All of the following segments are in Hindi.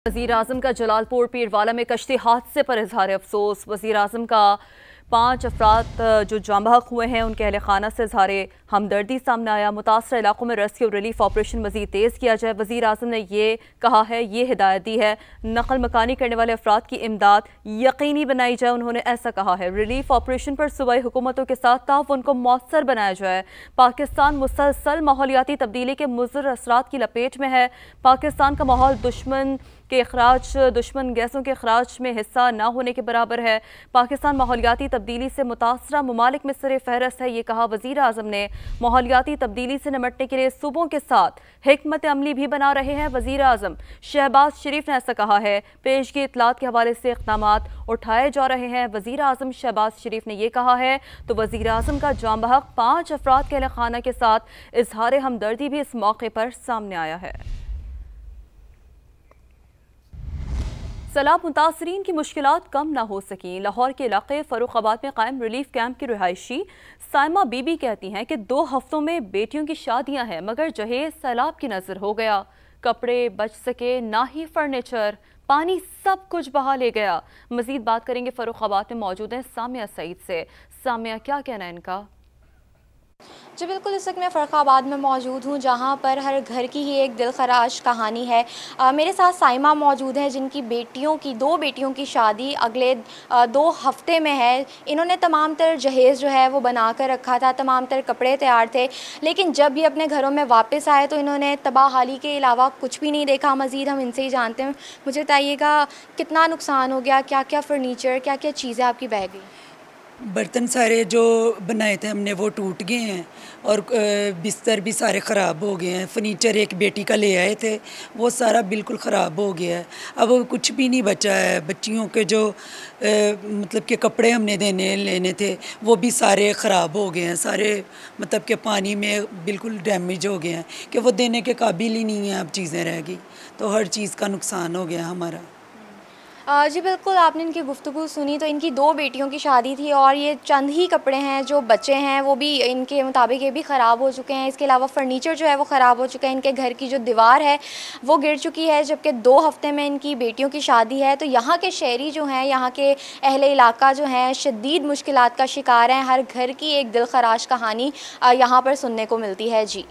वज़ीर आज़म का जलालपुर पीरवाला में कश्ती हादसे पर इजहार अफसोस। वज़ीर आज़म का 5 अफराद जो जाँ बहक हुए हैं उनके अहल खाना से इजहार हमदर्दी सामने आया। मुतासर इलाकों में रेस्क्यू रिलीफ ऑपरेशन मज़ीद तेज़ किया जाए। वज़ीर आज़म ने ये कहा है, ये हिदायत दी है, नकल मकानी करने वाले अफराद की इमदाद यकीनी बनाई जाए। उन्होंने ऐसा कहा है, रिलीफ ऑपरेशन पर सूबाई हुकूमतों के साथ ताउन को मौसर बनाया जाए। पाकिस्तान मुसलसल माहौलियाती तब्दीली के मुज़र असरात की लपेट में है। पाकिस्तान का माहौल दुश्मन गैसों के अखराज में हिस्सा न होने के बराबर है। पाकिस्तान माहौलियाती तब्दीली से मुतासरा ममालिक में सरे फहरस्त है। ये कहा वज़ीर आज़म ने। माहौलियाती तब्दीली से निपटने के लिए सूबों के साथ हिकमत अमली भी बना रहे हैं वज़ीर आज़म। शहबाज शरीफ ने ऐसा कहा है। पेशगी इत्तलात के हवाले से इक़दामात उठाए जा रहे हैं। वज़ीर आज़म शहबाज शरीफ ने यह कहा है तो वज़ीर आज़म का जाँ बहक 5 अफराद के अहल खाना के साथ इजहार हमदर्दी भी इस मौके पर सामने आया है। सैलाब मुतासरीन की मुश्किलात कम ना हो सकी। लाहौर के इलाके फरुखाबाद में कायम रिलीफ कैंप की रिहायशी साइमा बीबी कहती हैं कि 2 हफ्तों में बेटियों की शादियां हैं, मगर जहेज सैलाब की नजर हो गया। कपड़े बच सके ना ही फर्नीचर, पानी सब कुछ बहा ले गया। मजीद बात करेंगे, फरुखाबाद में मौजूद हैं सामिया सईद से। सामिया, क्या कहना है इनका? जी बिल्कुल, इस वक्त मैं फ़रुखाबाद में मौजूद हूँ, जहाँ पर हर घर की ही एक दिलखराश कहानी है। मेरे साथ साइमा मौजूद हैं, जिनकी 2 बेटियों की शादी अगले 2 हफ्ते में है। इन्होंने तमाम तर जहेज़ जो है वो बना कर रखा था, तमाम तर कपड़े तैयार थे, लेकिन जब ये अपने घरों में वापस आए तो इन्होंने तबाहाली के अलावा कुछ भी नहीं देखा। मज़ीद हम इनसे ही जानते हैं। मुझे बताइएगा, कितना नुकसान हो गया, क्या क्या फ़र्नीचर, क्या क्या चीज़ें आपकी बह गई? बर्तन सारे जो बनाए थे हमने वो टूट गए हैं और बिस्तर भी सारे ख़राब हो गए हैं। फर्नीचर एक बेटी का ले आए थे, वो सारा बिल्कुल ख़राब हो गया है। अब कुछ भी नहीं बचा है। बच्चियों के जो मतलब के कपड़े हमने लेने थे वो भी सारे ख़राब हो गए हैं। सारे मतलब के पानी में बिल्कुल डैमेज हो गए हैं कि वो देने के काबिल ही नहीं है अब चीज़ें रह गई। तो हर चीज़ का नुकसान हो गया हमारा। जी बिल्कुल, आपने इनकी गुफ्तगू सुनी तो इनकी 2 बेटियों की शादी थी और ये चंद ही कपड़े हैं जो बचे हैं, वो भी इनके मुताबिक ये भी ख़राब हो चुके हैं। इसके अलावा फ़र्नीचर जो है वो ख़राब हो चुका है। इनके घर की जो दीवार है वो गिर चुकी है, जबकि 2 हफ्ते में इनकी बेटियों की शादी है। तो यहाँ के शहरी जो हैं, यहाँ के अहले इलाका जो हैं, शदीद मुश्किलात का शिकार हैं। हर घर की एक दिलखराश कहानी यहाँ पर सुनने को मिलती है। जी,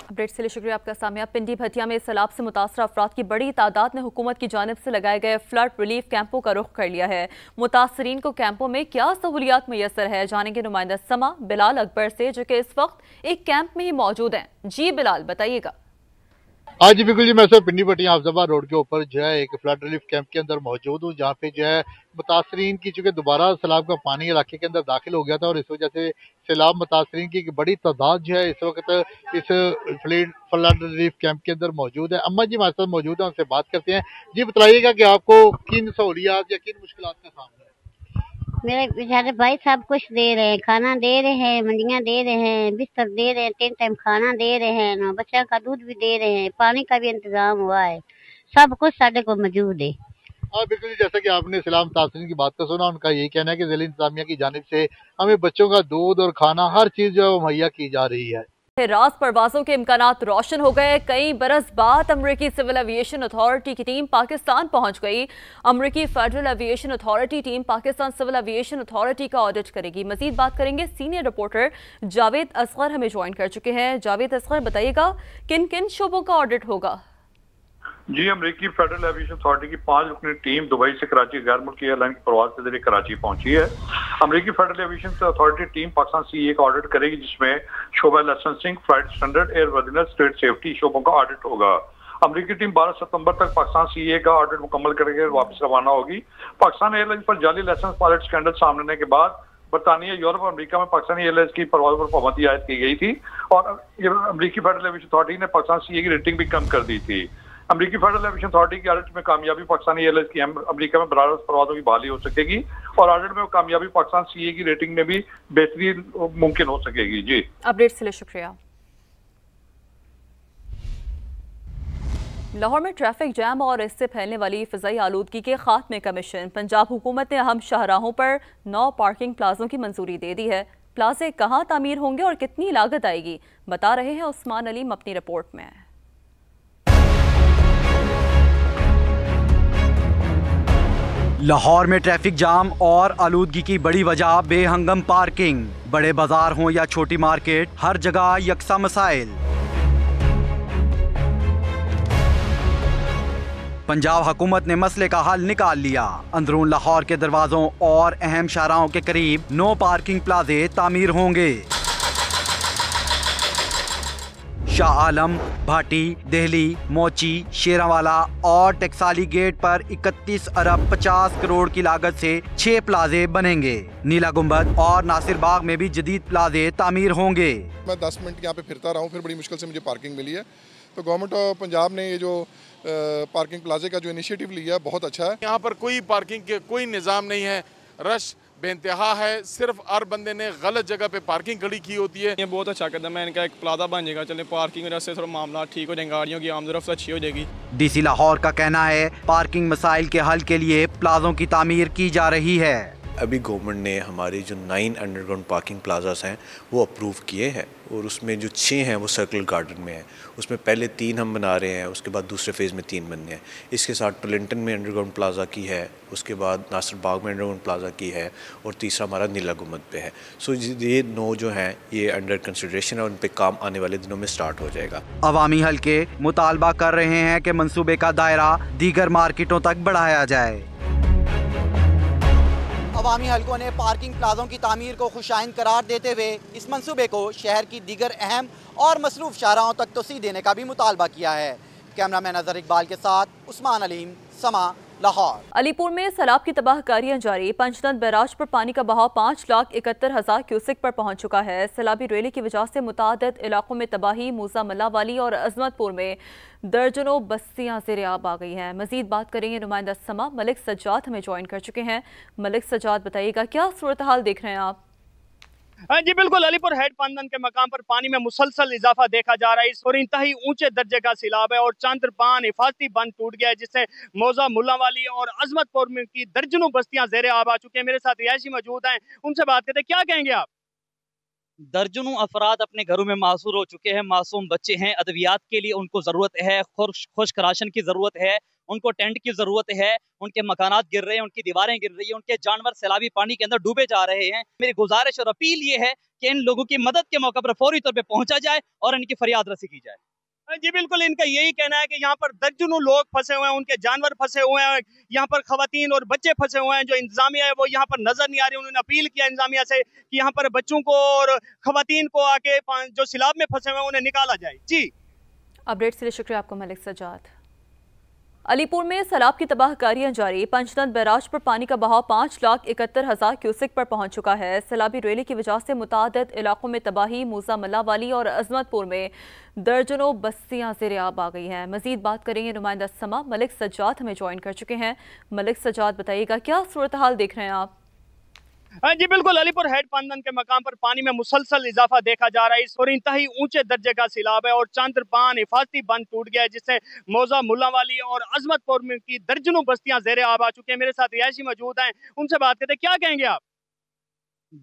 अपडेट के लिए शुक्रिया आपका सामिया। पिंडी भटिया में सैलाब से मुतासर अफराद की बड़ी तादाद ने हुकूमत की जानिब से लगाए गए फ्लड रिलीफ कैंपों का रुख कर लिया है। मुतासरीन को कैंपों में क्या सहूलियात मुयसर है, जानेंगे नुमाइंदा समा बिलाल अकबर से, जो कि इस वक्त एक कैंप में ही मौजूद हैं। जी बिलाल, बताइएगा। आज बिल्कुल जी, मैं सर पिंडी भटिया अफजाबाद रोड के ऊपर जो है एक फ्लड रिलीफ कैंप के अंदर मौजूद हूँ, जहाँ पे जो है मुतासरीन की चूंकि दोबारा सैलाब का पानी इलाके के अंदर दाखिल हो गया था और इस वजह से सैलाब मुतासरीन की एक बड़ी तादाद जो है इस वक्त इस फ्लड रिलीफ कैंप के अंदर मौजूद है। अम्मा जी हमारे साथ मौजूद है, उनसे बात करते हैं। जी बताइएगा कि आपको किन सहूलियात या किन मुश्किलात का सामना है? मेरे बेचारे भाई सब कुछ दे रहे हैं, खाना दे रहे हैं, मंडियाँ दे रहे हैं, बिस्तर दे रहे हैं, 3 टाइम खाना दे रहे हैं ना, बच्चा का दूध भी दे रहे हैं, पानी का भी इंतजाम हुआ है, सब कुछ साढ़े को मौजूद है। हाँ बिल्कुल, जैसा कि आपने सैलाब मुतासरीन की बात को सुना, उनका यही कहना है कि ज़िला इंतजामिया की जानिब से हमें बच्चों का दूध और खाना हर चीज़ जो है वो मुहैया की जा रही है। राज परवाजों के इम्कानात रोशन हो गए। कई बरस बाद अमरीकी सिविल एविएशन अथॉरिटी की टीम पाकिस्तान पहुंच गई। अमरीकी federal aviation authority team Pakistan civil aviation authority का ऑडिट करेगी। मजीद बात करेंगे, सीनियर रिपोर्टर जावेद असगर हमें ज्वाइन कर चुके हैं। जावेद असगर, बताइएगा किन किन शोबों का ऑडिट होगा? जी, अमरीकी फेडरल एविएशन अथॉरिटी की 5 रुकनी टीम दुबई से कराची गैर मुल्की एयरलाइन की परवाज के जरिए कराची पहुंची है। अमरीकी federal aviation authority team Pakistan CA का ऑडिट करेगी, जिसमें शोबा licensing, flight standard, airworthiness, state safety शोबों का ऑडिट होगा। अमरीकी टीम 12 सितंबर तक पाकिस्तान सीए का ऑडिट मुकम्मल करके वापस रवाना होगी। पाकिस्तान एयरलाइन पर जाली लाइसेंस पायलट स्कैंडल सामने आने के बाद बरतानिया, यूरोप और अमेरिका में पाकिस्तानी एयरलाइंस की परवाज पर पाबंदी आयद की गई थी और अमरीकी फेडरल एविएशन अथॉरिटी ने पाकिस्तान सीए की रेटिंग भी कम कर दी थी। अमरीकी फेडरल एविएशन अथॉरिटी की ऑडिट में कामयाबी पाकिस्तानी एयरलाइंस की अमेरिका में बराबर परवाजों की बहाली हो सकेगी और ऑडिट में कामयाबी पाकिस्तान सीए की रेटिंग में भी बेहतरी मुमकिन हो सकेगी। जी, अपडेट के लिए शुक्रिया। लाहौर में ट्रैफिक जैम और इससे फैलने वाली फिजाई आलूदगी के खात्मे का मिशन। पंजाब हुकूमत ने अहम शाहराहों पर 9 पार्किंग प्लाजों की मंजूरी दे दी है। प्लाजे कहाँ तामीर होंगे और कितनी लागत आएगी, बता रहे हैं उस्मान अलीम अपनी रिपोर्ट में। लाहौर में ट्रैफिक जाम और आलूदगी की बड़ी वजह बेहंगम पार्किंग। बड़े बाजार हों या छोटी मार्केट, हर जगह यकसा मसाइल। पंजाब हुकूमत ने मसले का हल निकाल लिया। अंदरून लाहौर के दरवाजों और अहम शाहराहों के करीब नो पार्किंग प्लाजे तामीर होंगे। शाह आलम, भाटी, दिल्ली, मोची, शेरावाला और टेक्साली गेट पर 31 अरब 50 करोड़ की लागत से 6 प्लाजे बनेंगे। नीला गुंबद और नासिर बाग में भी जदीद प्लाजे तामीर होंगे। मैं 10 मिनट यहाँ पे फिरता रहा हूँ, फिर बड़ी मुश्किल से मुझे पार्किंग मिली है। तो गवर्नमेंट ऑफ पंजाब ने ये जो पार्किंग प्लाजे का जो इनिशिएटिव लिया बहुत अच्छा है। यहाँ पर कोई पार्किंग के कोई निज़ाम नहीं है, रश बेइंतहा है। सिर्फ हर बंदे ने गलत जगह पे पार्किंग खड़ी की होती है। ये बहुत अच्छा कदम है इनका, एक प्लाजा बन जाएगा, चले पार्किंग वजह से थोड़ा मामला ठीक हो जाएगा, गाड़ियों की आमदरफ्त अच्छी हो जाएगी। डीसी लाहौर का कहना है पार्किंग मसाइल के हल के लिए प्लाजों की तामीर की जा रही है। अभी गवर्नमेंट ने हमारी जो 9 अंडरग्राउंड पार्किंग प्लाजास हैं वो अप्रूव किए हैं और उसमें जो 6 हैं वो सर्कल गार्डन में हैं। उसमें पहले 3 हम बना रहे हैं, उसके बाद दूसरे फेज़ में 3 बनने हैं। इसके साथ टोलिंटन में अंडरग्राउंड प्लाजा की है, उसके बाद नासिर बाग में अंडरग्राउंड प्लाजा की है और तीसरा हमारा नीला गुंबद पे है। सो ये 9 जो हैं ये अंडर कंसिडरेशन है, उन पर काम आने वाले दिनों में स्टार्ट हो जाएगा। अवामी हल्के मुतालबा कर रहे हैं कि मंसूबे का दायरा दीगर मार्केटों तक बढ़ाया जाए। अवामी हलकों ने पार्किंग प्लाजों की तामीर को खुशाइन करार देते हुए इस मंसूबे को शहर की दीगर अहम और मसरूफ शाहराहों तक तोसी देने का भी मुतालबा किया है। कैमरामैन अजहर इकबाल के साथ उस्मान अलीम, समा, लाहौर। अलीपुर में सैलाब की तबाहकारियां जारी। पंचतंत्र बैराज पर पानी का बहाव 5,71,000 क्यूसिक पर पहुंच चुका है। सैलाबी रैली की वजह से मुतादिद इलाकों में तबाही। मूसा मल्ला वाली और अजमतपुर में दर्जनों बस्तियां ज़ेर-ए-आब आ गई हैं। मजीद बात करेंगे नुमाइंदा समा मलिक सज्जाद हमें ज्वाइन कर चुके हैं। मलिक सज्जाद, बताइएगा क्या सूरत हाल देख रहे हैं आप? जी बिल्कुल, अलीपुर हेड पांदन के मकाम पर पानी में मुसलसल इजाफा देखा जा रहा है और इंतहाई ऊंचे दर्जे का सैलाब है और चांद्रपान हिफाजती बंद टूट गया है, जिससे मौजा मुल्लावाली और अजमतपुर में की दर्जनों बस्तियां ज़ेर-ए-आब आ चुकी हैं। मेरे साथ रिहायशी मौजूद हैं, उनसे बात करते हैं। क्या कहेंगे आप? दर्जनों अफराद अपने घरों में मासूर हो चुके हैं। मासूम बच्चे हैं, अद्वियात के लिए उनको ज़रूरत है, खुश्क राशन की ज़रूरत है, उनको टेंट की ज़रूरत है, उनके मकानात गिर रहे हैं, उनकी दीवारें गिर रही हैं, उनके जानवर सैलाबी पानी के अंदर डूबे जा रहे हैं। मेरी गुजारिश और अपील ये है कि इन लोगों की मदद के मौके पर फौरी तौर पर पहुंचा जाए और इनकी फरियाद रसी की जाए। जी बिल्कुल, इनका यही कहना है कि यहाँ पर दर्जनों लोग फंसे हुए हैं, उनके जानवर फंसे हुए हैं, यहाँ पर खवातीन और बच्चे फंसे हुए हैं। जो इंतजामिया है वो यहाँ पर नजर नहीं आ रही। उन्होंने अपील किया इंतजामिया से कि यहाँ पर बच्चों को और खवातीन को आके जो सैलाब में फंसे हुए हैं उन्हें निकाला जाए। जी, अपडेट के लिए शुक्रिया आपको मलिक सज्जाद। अलीपुर में सैलाब की तबाहकारियां जारी। पंचतंत्र बैराज पर पानी का बहाव 5,71,000 क्यूसिक पर पहुंच चुका है। सैलाबी रैली की वजह से मुतादिद इलाकों में तबाही। मूसा मल्ला वाली और अजमतपुर में दर्जनों बस्तियां ज़ेर-ए-आब आ गई हैं। मजीद बात करेंगे नुमाइंदा समा मलिक सज्जाद हमें ज्वाइन कर चुके हैं। मलिक सज्जाद, बताइएगा क्या सूरत हाल देख रहे हैं आप? जी बिल्कुल, अलीपुर हेड पांदन के मकाम पर पानी में मुसलसल इजाफा देखा जा रहा है और इंतहाई ऊंचे दर्जे का सैलाब है और चांद्रपान हिफाजती बंद टूट गया है, जिससे मौजा मुल्लावाली और अजमतपुर में की दर्जनों बस्तियां ज़ेर-ए-आब आ चुकी हैं। मेरे साथ रिहायशी मौजूद हैं, उनसे बात करते हैं। क्या कहेंगे आप?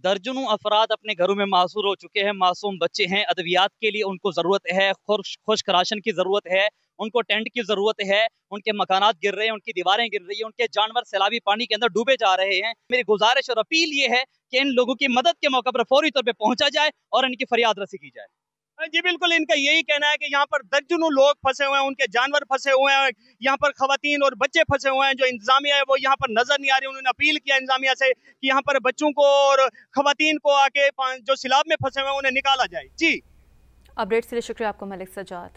दर्जनों अफराद अपने घरों में मासूर हो चुके हैं। मासूम बच्चे हैं, अद्वियात के लिए उनको ज़रूरत है, खुश्क राशन की ज़रूरत है, उनको टेंट की ज़रूरत है, उनके मकानात गिर रहे हैं, उनकी दीवारें गिर रही हैं, उनके जानवर सैलाबी पानी के अंदर डूबे जा रहे हैं। मेरी गुजारिश और अपील ये है कि इन लोगों की मदद के मौके पर फौरी तौर पर पहुंचा जाए और इनकी फरियाद रसी की जाए। जी बिल्कुल, इनका यही कहना है कि यहाँ पर दर्जनों लोग फंसे हुए हैं, उनके जानवर फंसे हुए हैं, यहाँ पर खवातीन और बच्चे फंसे हुए हैं। जो इंतजामिया है वो यहाँ पर नजर नहीं आ रही। उन्होंने अपील किया इंतजामिया से कि यहाँ पर बच्चों को और खवातीन को आके जो सैलाब में फंसे हुए हैं उन्हें निकाला जाए। जी, अपडेट के लिए शुक्रिया आपको मलिक सज्जाद।